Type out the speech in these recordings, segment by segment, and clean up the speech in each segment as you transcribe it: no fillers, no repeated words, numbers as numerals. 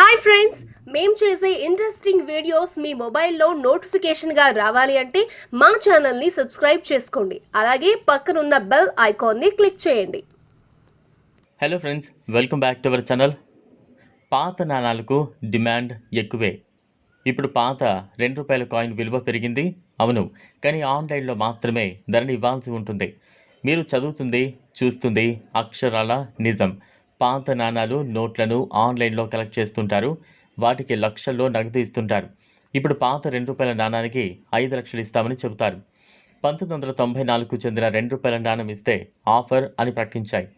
Hi friends, మేము చేసే interesting videos మీ మొబైల్లో నోటిఫికేషన్గా రావాలి అంటే మా ఛానల్ని సబ్స్క్రైబ్ చేసుకోండి. అలాగే పక్కనున్న బెల్ ఐకాన్ని క్లిక్ చేయండి. Hello friends, welcome back to our channel. పాత నాణాలకు డిమాండ్ ఎక్కువే. ఇప్పుడు పాత ₹2 కాయిన్ విలువ పెరిగింది. అవును, కానీ ఆన్లైన్లో మాత్రమే ధరని ఇవ్వాల్సి ఉంటుంది. మీరు చదువుతుంది, చూస్తుంది అక్షరాల నిజం. పాత నాణాలు, నోట్లను ఆన్లైన్లో కలెక్ట్ చేస్తుంటారు. వాటికి లక్షల్లో నగదు ఇస్తుంటారు. ఇప్పుడు పాత ₹2 నాణానికి 5 లక్షలు ఇస్తామని చెబుతారు. 1994కు చెందిన ₹2 నాణం ఇస్తే ఆఫర్ అని ప్రకటించాయి.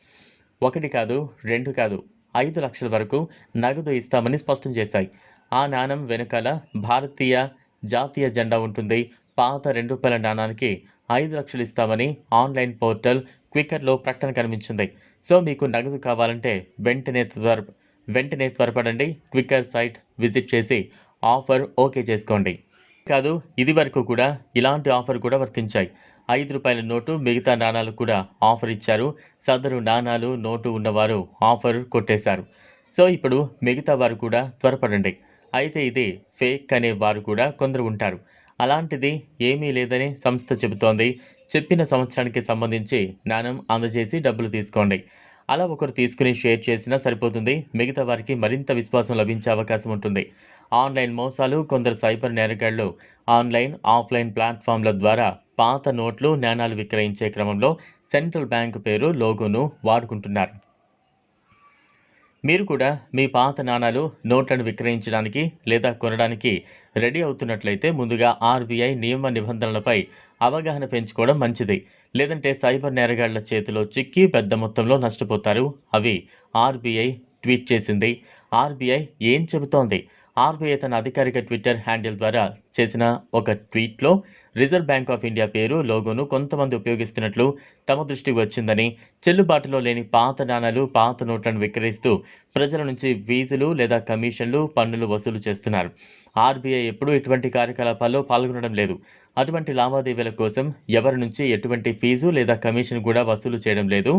1 కాదు, 2 కాదు, 5 లక్షల వరకు నగదు ఇస్తామని స్పష్టం చేశాయి. ఆ నాణం వెనుకాల భారతీయ జాతీయ జెండా ఉంటుంది. పాత ₹2 నాణానికి 5 లక్షలు ఇస్తామని ఆన్లైన్ పోర్టల్ క్విక్కర్లో ప్రకటన కనిపించింది. సో మీకు నగదు కావాలంటే వెంటనే త్వరపడండి. క్విక్కర్ సైట్ విజిట్ చేసి ఆఫర్ ఓకే చేసుకోండి. కాదు, ఇది వరకు కూడా ఇలాంటి ఆఫర్ కూడా వర్తించాయి. ₹5 నోటు, మిగతా నాణాలు కూడా ఆఫర్ ఇచ్చారు. సదరు నాణాలు, నోటు ఉన్నవారు ఆఫర్ కొట్టేశారు. సో ఇప్పుడు మిగతా వారు కూడా త్వరపడండి. అయితే ఇది ఫేక్ అనే వారు కూడా కొందరు ఉంటారు. అలాంటిది ఏమీ లేదని సంస్థ చెబుతోంది. చెప్పిన సంవత్సరానికి సంబంధించి నాణం అందజేసి డబ్బులు తీసుకోండి. అలా ఒకరు తీసుకుని షేర్ చేసినా సరిపోతుంది. మిగతా వారికి మరింత విశ్వాసం లభించే అవకాశం ఉంటుంది. ఆన్లైన్ మోసాలు, కొందరు సైబర్ నేరగాళ్లు ఆన్లైన్, ఆఫ్లైన్ ప్లాట్ఫామ్ల ద్వారా పాత నోట్లు, నాణాలు విక్రయించే క్రమంలో సెంట్రల్ బ్యాంక్ పేరు, లోగోను వాడుకుంటున్నారు. మీరు కూడా మీ పాత నాణాలు, నోట్లను విక్రయించడానికి లేదా కొనడానికి రెడీ అవుతున్నట్లయితే ముందుగా ఆర్బీఐ నియమ నిబంధనలపై అవగాహన పెంచుకోవడం మంచిది. లేదంటే సైబర్ నేరగాళ్ల చేతిలో చిక్కి పెద్ద మొత్తంలో నష్టపోతారు. అవి ఆర్బీఐ ట్వీట్ చేసింది. ఆర్బీఐ ఏం చెబుతోంది? ఆర్బీఐ తన అధికారిక ట్విట్టర్ హ్యాండిల్ ద్వారా చేసిన ఒక ట్వీట్లో రిజర్వ్ బ్యాంక్ ఆఫ్ ఇండియా పేరు, లోగోను కొంతమంది ఉపయోగిస్తున్నట్లు తమ దృష్టికి వచ్చిందని, చెల్లుబాటులో లేని పాత నాణాలు, పాత నోట్లను విక్రయిస్తూ ప్రజల నుంచి ఫీజులు లేదా కమిషన్లు, పన్నులు వసూలు చేస్తున్నారు. ఆర్బీఐ ఎప్పుడూ ఇటువంటి కార్యకలాపాల్లో పాల్గొనడం లేదు. అటువంటి లావాదేవీల కోసం ఎవరి నుంచి ఎటువంటి ఫీజు లేదా కమిషన్ కూడా వసూలు చేయడం లేదు.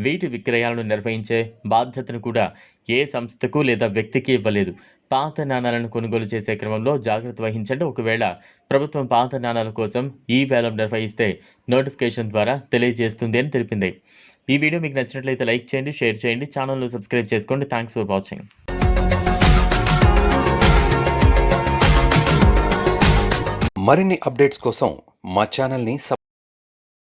వీటి విక్రయాలను నిర్వహించే బాధ్యతను కూడా ఏ సంస్థకు లేదా వ్యక్తికి ఇవ్వలేదు. పాత నాణాలను కొనుగోలు చేసే క్రమంలో జాగ్రత్త వహించండి. ఒకవేళ ప్రభుత్వం పాత నాణాల కోసం ఈ వేలం నిర్వహిస్తే నోటిఫికేషన్ ద్వారా తెలియజేస్తుంది అని తెలిపింది. ఈ వీడియో మీకు నచ్చినట్లయితే లైక్ చేయండి, షేర్ చేయండి, ఛానల్ను సబ్స్క్రైబ్ చేసుకోండి. Thanks for watching. మరిన్ని అప్డేట్స్ కోసం మా ఛానల్ని